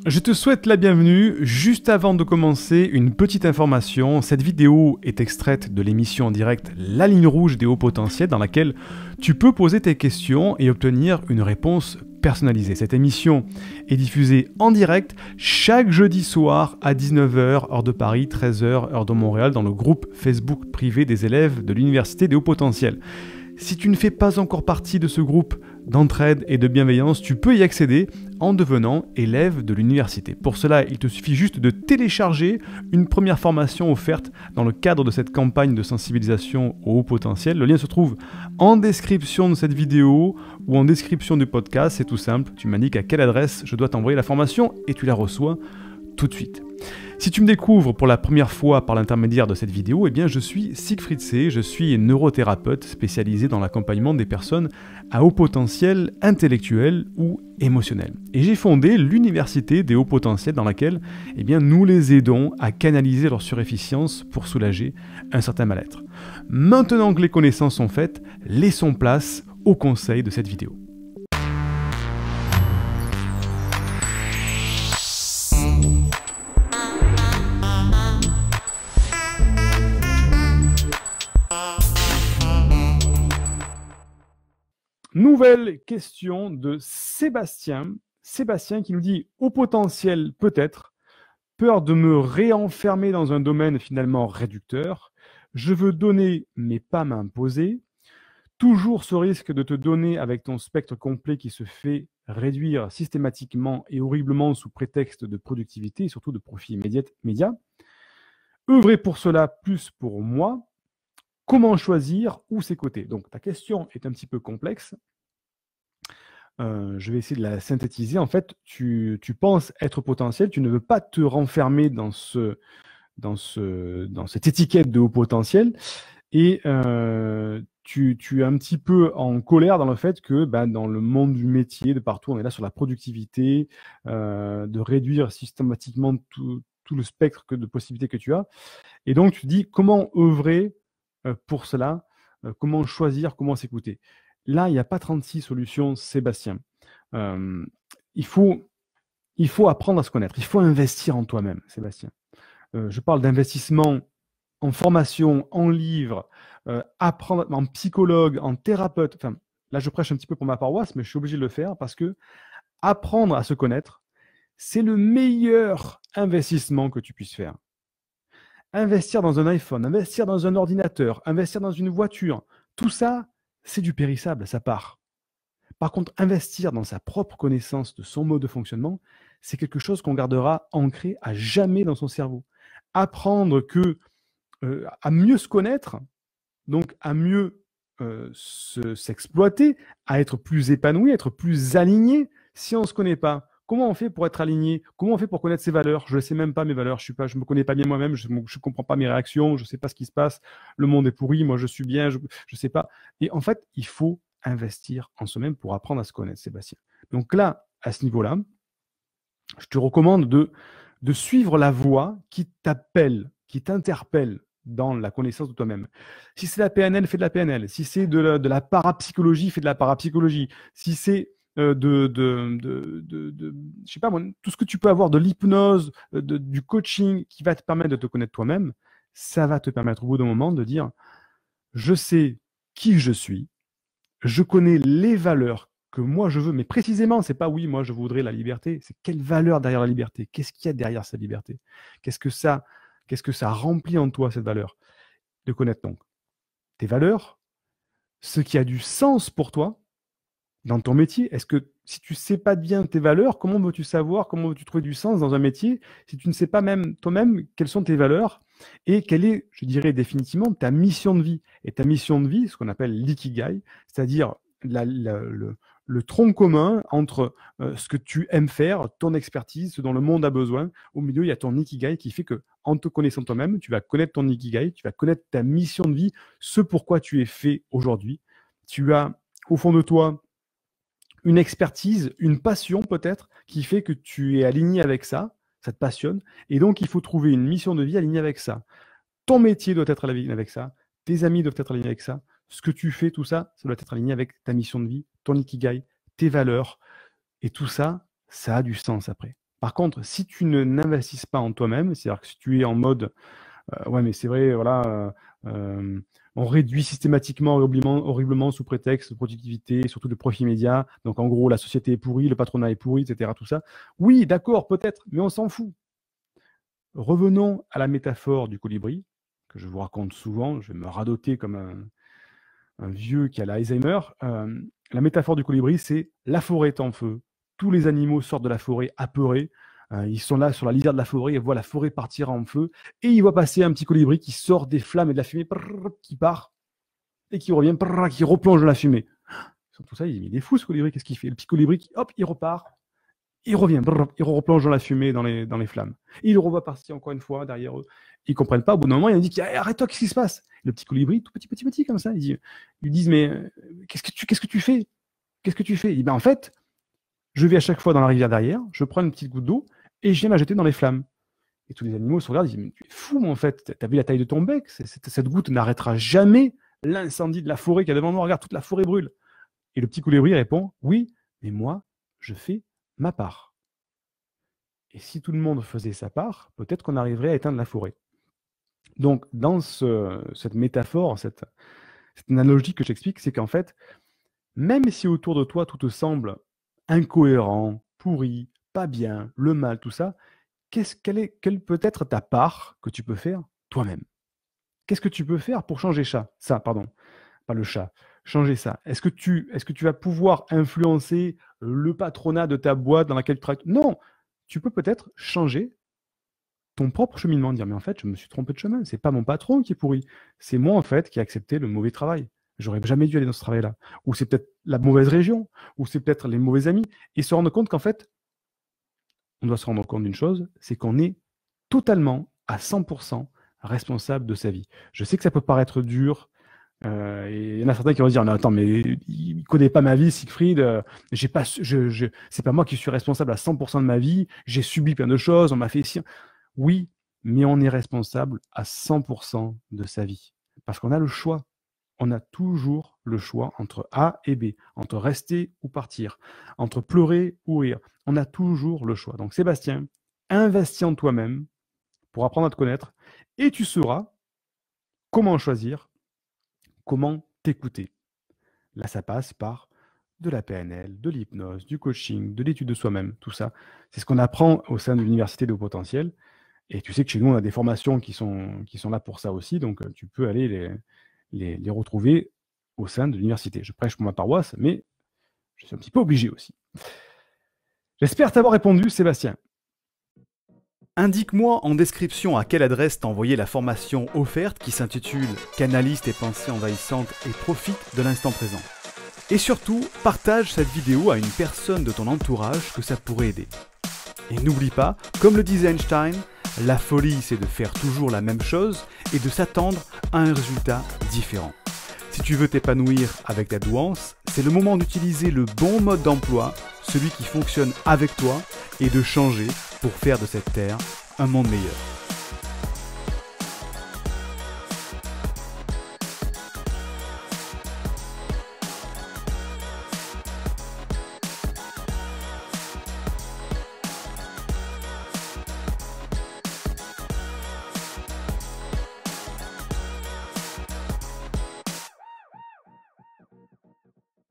Je te souhaite la bienvenue. Juste avant de commencer, une petite information. Cette vidéo est extraite de l'émission en direct La Ligne Rouge des Hauts Potentiels dans laquelle tu peux poser tes questions et obtenir une réponse personnalisée. Cette émission est diffusée en direct chaque jeudi soir à 19h, heure de Paris, 13h, heure de Montréal, dans le groupe Facebook privé des élèves de l'Université des Hauts Potentiels. Si tu ne fais pas encore partie de ce groupe d'entraide et de bienveillance, tu peux y accéder en devenant élève de l'université. Pour cela, il te suffit juste de télécharger une première formation offerte dans le cadre de cette campagne de sensibilisation au haut potentiel. Le lien se trouve en description de cette vidéo ou en description du podcast. C'est tout simple, tu m'indiques à quelle adresse je dois t'envoyer la formation et tu la reçois tout de suite. Si tu me découvres pour la première fois par l'intermédiaire de cette vidéo, eh bien je suis Siegfried C, je suis neurothérapeute spécialisé dans l'accompagnement des personnes à haut potentiel intellectuel ou émotionnel. Et j'ai fondé l'Université des hauts potentiels dans laquelle eh bien, nous les aidons à canaliser leur surefficience pour soulager un certain mal-être. Maintenant que les connaissances sont faites, laissons place aux conseils de cette vidéo. Nouvelle question de Sébastien. Sébastien qui nous dit « Au potentiel peut-être, peur de me réenfermer dans un domaine finalement réducteur. Je veux donner mais pas m'imposer. Toujours ce risque de te donner avec ton spectre complet qui se fait réduire systématiquement et horriblement sous prétexte de productivité et surtout de profit immédiat. Œuvrer pour cela plus pour moi. Comment choisir où s'écouter ?» Donc ta question est un petit peu complexe. Je vais essayer de la synthétiser. En fait, tu penses être potentiel, tu ne veux pas te renfermer dans cette étiquette de haut potentiel et tu es un petit peu en colère dans le fait que dans le monde du métier, de partout, on est là sur la productivité, de réduire systématiquement tout le spectre de possibilités que tu as. Et donc, tu te dis comment œuvrer pour cela, comment choisir, comment s'écouter. Là, il n'y a pas 36 solutions, Sébastien. Il faut apprendre à se connaître. Il faut investir en toi-même, Sébastien. Je parle d'investissement en formation, en livres, apprendre en psychologue, en thérapeute. Enfin, là, je prêche un petit peu pour ma paroisse, mais je suis obligé de le faire parce que apprendre à se connaître, c'est le meilleur investissement que tu puisses faire. Investir dans un iPhone, investir dans un ordinateur, investir dans une voiture, tout ça, c'est du périssable, ça part. Par contre, investir dans sa propre connaissance de son mode de fonctionnement, c'est quelque chose qu'on gardera ancré à jamais dans son cerveau. Apprendre à mieux se connaître, donc à mieux s'exploiter, à être plus épanoui, à être plus aligné. Si on ne se connaît pas, comment on fait pour être aligné? Comment on fait pour connaître ses valeurs? Je ne sais même pas mes valeurs, je me connais pas bien moi-même, je ne comprends pas mes réactions, je ne sais pas ce qui se passe, le monde est pourri, moi je suis bien, je ne sais pas. Et en fait, il faut investir en soi-même pour apprendre à se connaître, Sébastien. Donc là, à ce niveau-là, je te recommande de suivre la voie qui t'appelle, qui t'interpelle dans la connaissance de toi-même. Si c'est la PNL, fais de la PNL. Si c'est de la parapsychologie, fais de la parapsychologie. Si c'est je sais pas moi, tout ce que tu peux avoir, de l'hypnose, du coaching qui va te permettre de te connaître toi-même, ça va te permettre au bout d'un moment de dire je sais qui je suis, je connais les valeurs que moi je veux, mais précisément, c'est pas oui, moi je voudrais la liberté, c'est quelle valeur derrière la liberté? Qu'est-ce qu'il y a derrière cette liberté? Qu'est-ce que ça remplit en toi, cette valeur? De connaître donc tes valeurs, ce qui a du sens pour toi dans ton métier. Est-ce que si tu ne sais pas bien tes valeurs, comment veux-tu savoir, comment veux-tu trouver du sens dans un métier si tu ne sais pas même toi-même quelles sont tes valeurs et quelle est, je dirais définitivement, ta mission de vie? Et ta mission de vie, ce qu'on appelle l'ikigai, c'est-à-dire le tronc commun entre ce que tu aimes faire, ton expertise, ce dont le monde a besoin. Au milieu, il y a ton ikigai qui fait que, en te connaissant toi-même, tu vas connaître ton ikigai, tu vas connaître ta mission de vie, ce pourquoi tu es fait aujourd'hui. Tu as, au fond de toi, une expertise, une passion peut-être, qui fait que tu es aligné avec ça, ça te passionne, et donc il faut trouver une mission de vie alignée avec ça. Ton métier doit être aligné avec ça, tes amis doivent être alignés avec ça, ce que tu fais, tout ça, ça doit être aligné avec ta mission de vie, ton ikigai, tes valeurs, et tout ça, ça a du sens après. Par contre, si tu n'investisses pas en toi-même, c'est-à-dire que si tu es en mode ouais, mais c'est vrai, voilà, on réduit systématiquement, horriblement sous prétexte de productivité, surtout de profit immédiat. Donc, en gros, la société est pourrie, le patronat est pourri, etc. Tout ça. Oui, d'accord, peut-être, mais on s'en fout. Revenons à la métaphore du colibri, que je vous raconte souvent. Je vais me radoter comme un vieux qui a l'Alzheimer. La métaphore du colibri, c'est la forêt est en feu. Tous les animaux sortent de la forêt apeurés. Ils sont là sur la lisière de la forêt, ils voient la forêt partir en feu, et ils voient passer un petit colibri qui sort des flammes et de la fumée, qui part, et qui revient, qui replonge dans la fumée. Sur tout ça, il est fou ce colibri, qu'est-ce qu'il fait? Le petit colibri, hop, il repart, il revient, il replonge dans la fumée, dans les flammes. Et il le revoit partir encore une fois derrière eux. Ils ne comprennent pas, au bout d'un moment, il dit arrête-toi, qu'est-ce qui se passe? Le petit colibri, tout petit, comme ça, ils lui disent mais qu'est-ce que tu fais? Qu'est-ce que tu fais? Il dit en fait, je vais à chaque fois dans la rivière derrière, je prends une petite goutte d'eau, et je viens la jeter dans les flammes. Et tous les animaux se regardent, ils disent, mais tu es fou, en fait, t'as vu la taille de ton bec? Cette goutte n'arrêtera jamais l'incendie de la forêt qu'il y a devant moi, regarde, toute la forêt brûle. Et le petit colibri répond, oui, mais moi, je fais ma part. Et si tout le monde faisait sa part, peut-être qu'on arriverait à éteindre la forêt. Donc, dans cette métaphore, cette analogie que j'explique, c'est qu'en fait, même si autour de toi, tout te semble incohérent, pourri, pas bien, le mal, tout ça, quelle peut être ta part que tu peux faire toi-même? Qu'est-ce que tu peux faire pour changer ça, pardon, pas le chat, changer ça? Est-ce que tu vas pouvoir influencer le patronat de ta boîte dans laquelle tu travailles? Non, tu peux peut-être changer ton propre cheminement, dire mais en fait, je me suis trompé de chemin, c'est pas mon patron qui est pourri, c'est moi en fait qui ai accepté le mauvais travail. J'aurais jamais dû aller dans ce travail-là. Ou c'est peut-être la mauvaise région, ou c'est peut-être les mauvais amis. Et se rendre compte qu'en fait, on doit se rendre compte d'une chose, c'est qu'on est totalement, à 100%, responsable de sa vie. Je sais que ça peut paraître dur, et il y en a certains qui vont dire, non, attends, mais il ne connaît pas ma vie, Siegfried, c'est pas moi qui suis responsable à 100% de ma vie, j'ai subi plein de choses, on m'a fait ci. Oui, mais on est responsable à 100% de sa vie. Parce qu'on a le choix. On a toujours le choix entre A et B, entre rester ou partir, entre pleurer ou rire. On a toujours le choix. Donc Sébastien, investis en toi-même pour apprendre à te connaître et tu sauras comment choisir, comment t'écouter. Là, ça passe par de la PNL, de l'hypnose, du coaching, de l'étude de soi-même, tout ça. C'est ce qu'on apprend au sein de l'Université de Haut Potentiel. Et tu sais que chez nous, on a des formations qui sont là pour ça aussi. Donc, tu peux aller les retrouver au sein de l'université. Je prêche pour ma paroisse, mais je suis un petit peu obligé aussi. J'espère t'avoir répondu, Sébastien. Indique-moi en description à quelle adresse t'as envoyé la formation offerte qui s'intitule « Canalise tes pensées envahissantes et profite de l'instant présent ». Et surtout, partage cette vidéo à une personne de ton entourage que ça pourrait aider. Et n'oublie pas, comme le disait Einstein, la folie c'est de faire toujours la même chose et de s'attendre à un résultat différent. Si tu veux t'épanouir avec ta douance, c'est le moment d'utiliser le bon mode d'emploi, celui qui fonctionne avec toi, et de changer pour faire de cette terre un monde meilleur.